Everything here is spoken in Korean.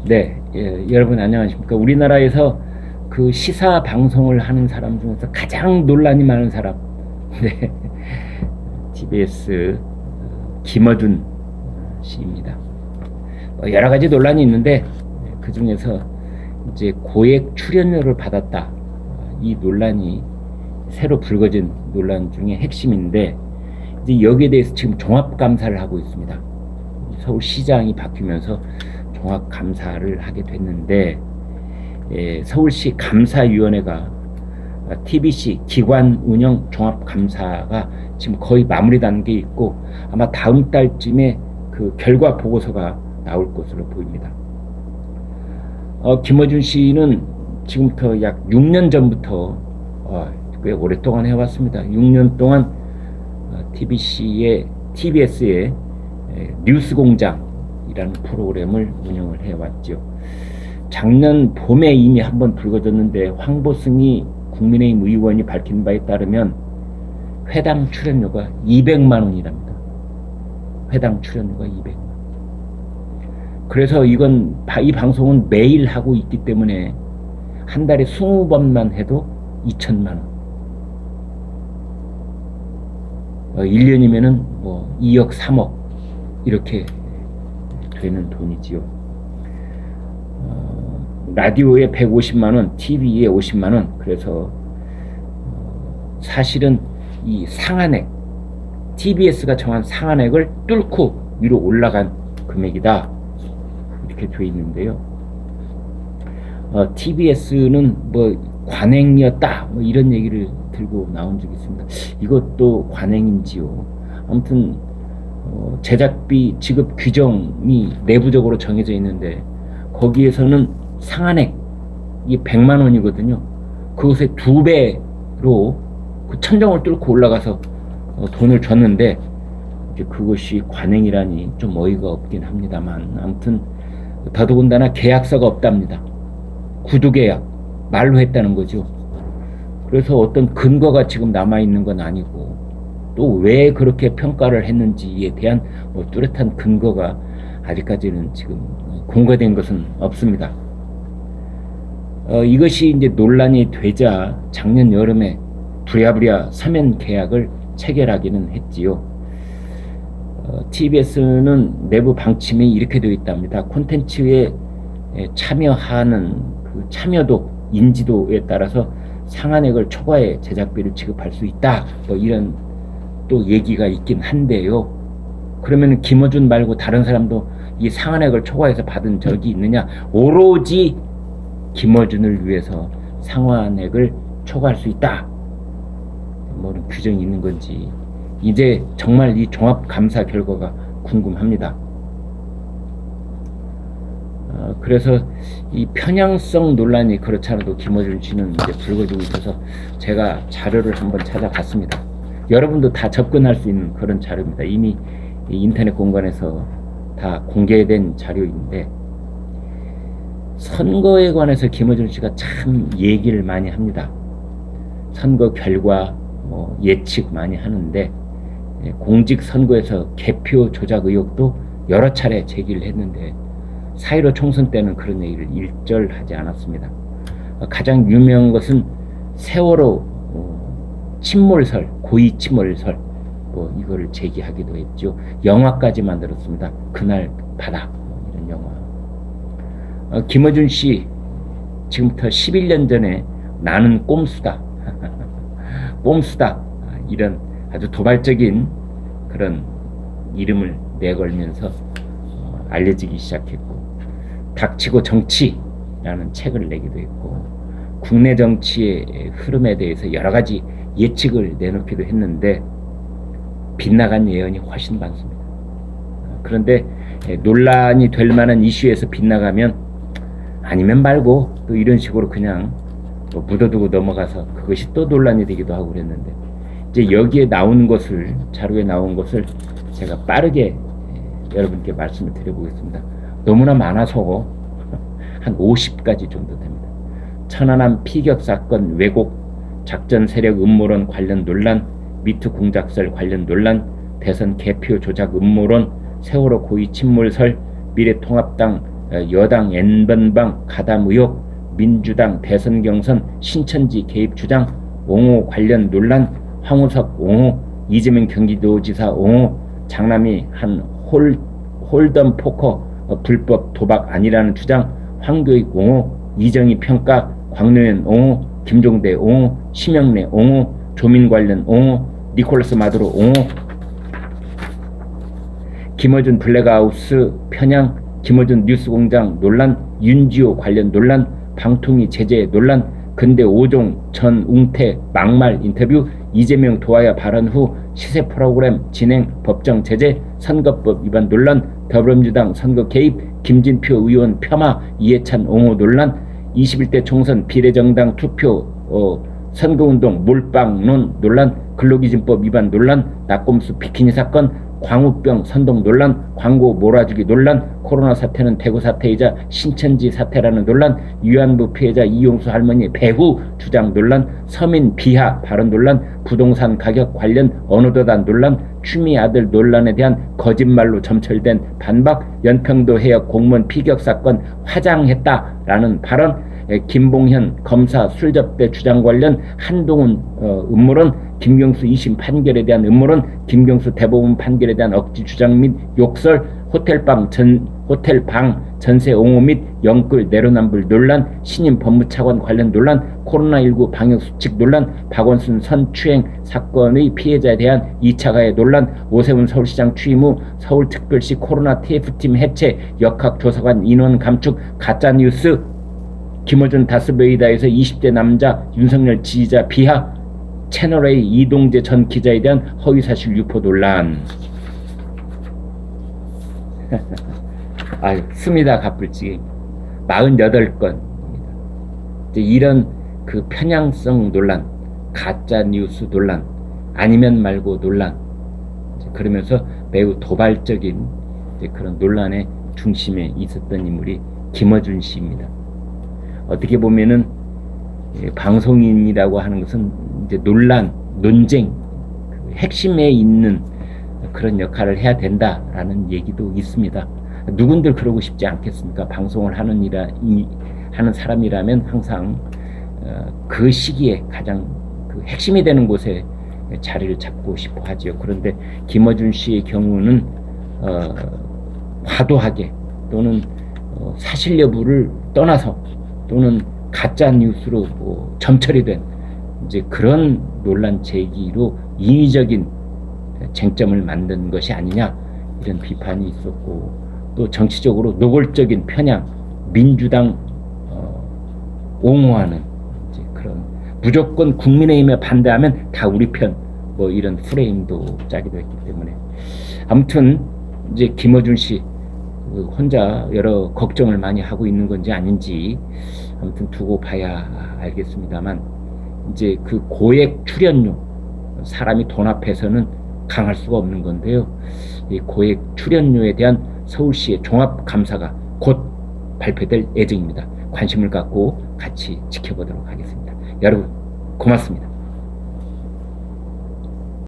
네, 여러분 안녕하십니까? 우리나라에서 그 시사 방송을 하는 사람 중에서 가장 논란이 많은 사람, 네, TBS 김어준 씨입니다. 여러 가지 논란이 있는데 그 중에서 이제 고액 출연료를 받았다. 이 논란이 새로 불거진 논란 중에 핵심인데 이제 여기에 대해서 지금 종합 감사를 하고 있습니다. 서울시장이 바뀌면서 종합 감사를 하게 됐는데 서울시 감사위원회가 TBC 기관 운영 종합 감사가 지금 거의 마무리 단계에 있고 아마 다음 달쯤에 그 결과 보고서가 나올 것으로 보입니다. 김어준 씨는 지금부터 약 6년 전부터 꽤 오랫동안 해왔습니다. 6년 동안 TBS의 뉴스공장이라는 프로그램을 운영을 해왔죠. 작년 봄에 이미 한번 불거졌는데 황보승이 국민의힘 의원이 밝힌 바에 따르면 회당 출연료가 200만 원이랍니다. 회당 출연료가 200만 원. 그래서 이 방송은 매일 하고 있기 때문에 한 달에 20번만 해도 2천만 원. 1년이면은 뭐 2억, 3억 이렇게 되는 돈이지요. 라디오에 150만 원, TV에 50만 원. 그래서 사실은 이 상한액, TBS가 정한 상한액을 뚫고 위로 올라간 금액이다. 이렇게 되어 있는데요. TBS는 뭐 관행이었다. 뭐 이런 얘기를 들고 나온 적이 있습니다. 이것도 관행인지요. 아무튼 제작비 지급 규정이 내부적으로 정해져 있는데 거기에서는 상한액이 100만 원이거든요. 그것의 2배로 그 천정을 뚫고 올라가서 돈을 줬는데 이제 그것이 관행이라니 좀 어이가 없긴 합니다만 아무튼 더더군다나 계약서가 없답니다. 구두계약 말로 했다는 거죠. 그래서 어떤 근거가 지금 남아있는 건 아니고 또 왜 그렇게 평가를 했는지에 대한 뭐 뚜렷한 근거가 아직까지는 지금 공개된 것은 없습니다. 이것이 이제 논란이 되자 작년 여름에 부랴부랴 서면 계약을 체결하기는 했지요. TBS는 내부 방침이 이렇게 되어 있답니다. 콘텐츠에 참여하는 그 참여도, 인지도에 따라서 상한액을 초과해 제작비를 지급할 수 있다. 뭐 이런 또 얘기가 있긴 한데요. 그러면 김어준 말고 다른 사람도 이 상한액을 초과해서 받은 적이 있느냐? 오로지 김어준을 위해서 상한액을 초과할 수 있다. 뭐 규정이 있는 건지 이제 정말 이 종합감사 결과가 궁금합니다. 그래서 이 편향성 논란이 그렇지 않아도 김어준 씨는 이제 불거지고 있어서 제가 자료를 한번 찾아봤습니다. 여러분도 다 접근할 수 있는 그런 자료입니다. 이미 인터넷 공간에서 다 공개된 자료인데 선거에 관해서 김어준 씨가 참 얘기를 많이 합니다. 선거 결과 뭐 예측 많이 하는데 공직선거에서 개표 조작 의혹도 여러 차례 제기를 했는데 4.15 총선 때는 그런 얘기를 일절하지 않았습니다. 가장 유명한 것은 세월호 침몰설, 고의 침몰설 뭐 이거를 제기하기도 했죠. 영화까지 만들었습니다. 그날 바다 이런 영화. 김어준 씨 지금부터 11년 전에 나는 꼼수다 꼼수다 이런 아주 도발적인 그런 이름을 내걸면서 알려지기 시작했고 닥치고 정치라는 책을 내기도 했고 국내 정치의 흐름에 대해서 여러 가지 예측을 내놓기도 했는데 빗나간 예언이 훨씬 많습니다. 그런데 논란이 될 만한 이슈에서 빗나가면 아니면 말고 또 이런 식으로 그냥 뭐 묻어두고 넘어가서 그것이 또 논란이 되기도 하고 그랬는데 이제 여기에 나오는 것을 자료에 나온 것을 제가 빠르게 여러분께 말씀을 드려보겠습니다. 너무나 많아서 한 50가지 정도 됩니다. 천안함 피격 사건 왜곡, 작전 세력 음모론 관련 논란, 미투 공작설 관련 논란, 대선 개표 조작 음모론, 세월호 고의 침몰설, 미래통합당 여당 N번방 가담 의혹, 민주당 대선 경선 신천지 개입 주장, 옹호 관련 논란, 황우석 옹호, 이재명 경기도지사 옹호, 장남이 한 홀덤 포커 불법 도박 아니라는 주장, 황교익 옹호, 이정희 평가, 광노현 옹호, 김종대 옹호, 심영래 옹호, 조민 관련 옹호, 니콜라스 마두로 옹호, 김어준 블랙하우스 편향, 김어준 뉴스공장 논란, 윤지호 관련 논란, 방통위 제재 논란, 근대 5종 전 웅태 막말 인터뷰, 이재명 도하야 발언 후 시세 프로그램 진행 법정 제재, 선거법 위반 논란, 더불어민주당 선거 개입, 김진표 의원 폄하, 이해찬 옹호 논란, 21대 총선 비례정당 투표 선거운동 몰빵론 논란, 근로기준법 위반 논란, 낙곰수 비키니 사건, 광우병 선동 논란, 광고 몰아주기 논란, 코로나 사태는 대구 사태이자 신천지 사태라는 논란, 위안부 피해자 이용수 할머니 배후 주장 논란, 서민 비하 발언 논란, 부동산 가격 관련 언어도단 논란, 추미 아들 논란에 대한 거짓말로 점철된 반박, 연평도 해역 공무원 피격 사건 화장했다라는 발언, 김봉현 검사 술접대 주장 관련 한동훈 음모론, 김경수 2심 판결에 대한 음모론, 김경수 대법원 판결에 대한 억지 주장 및 욕설, 호텔방 전세 옹호 및 영끌 내로남불 논란, 신임 법무차관 관련 논란, 코로나19 방역수칙 논란, 박원순 선추행 사건의 피해자에 대한 2차 가해 논란, 오세훈 서울시장 취임 후 서울특별시 코로나 TF팀 해체, 역학조사관 인원 감축 가짜뉴스, 김어준 다스베이다에서 20대 남자 윤석열 지지자 비하, 채널A 이동재 전 기자에 대한 허위사실 유포 논란. 씁니다 갑불찌개 48건입니다. 이런 그 편향성 논란, 가짜 뉴스 논란, 아니면 말고 논란, 그러면서 매우 도발적인 그런 논란의 중심에 있었던 인물이 김어준 씨입니다. 어떻게 보면은 방송인이라고 하는 것은 이제 논란, 논쟁, 그 핵심에 있는 그런 역할을 해야 된다라는 얘기도 있습니다. 누군들 그러고 싶지 않겠습니까? 방송을 하는 사람이라면 항상 그 시기에 가장 그 핵심이 되는 곳에 자리를 잡고 싶어 하지요. 그런데 김어준 씨의 경우는 과도하게 또는 사실 여부를 떠나서 또는 가짜 뉴스로 점철이 된 이제 그런 논란 제기로 인위적인 쟁점을 만든 것이 아니냐, 이런 비판이 있었고, 또 정치적으로 노골적인 편향, 민주당 옹호하는 이제 그런 무조건 국민의힘에 반대하면 다 우리 편, 이런 프레임도 짜기도 했기 때문에, 아무튼 이제 김어준 씨 혼자 여러 걱정을 많이 하고 있는 건지 아닌지 아무튼 두고 봐야 알겠습니다만, 이제 그 고액 출연료, 사람이 돈 앞에서는 강할 수가 없는 건데요. 이 고액 출연료에 대한 서울시의 종합감사가 곧 발표될 예정입니다. 관심을 갖고 같이 지켜보도록 하겠습니다. 여러분 고맙습니다.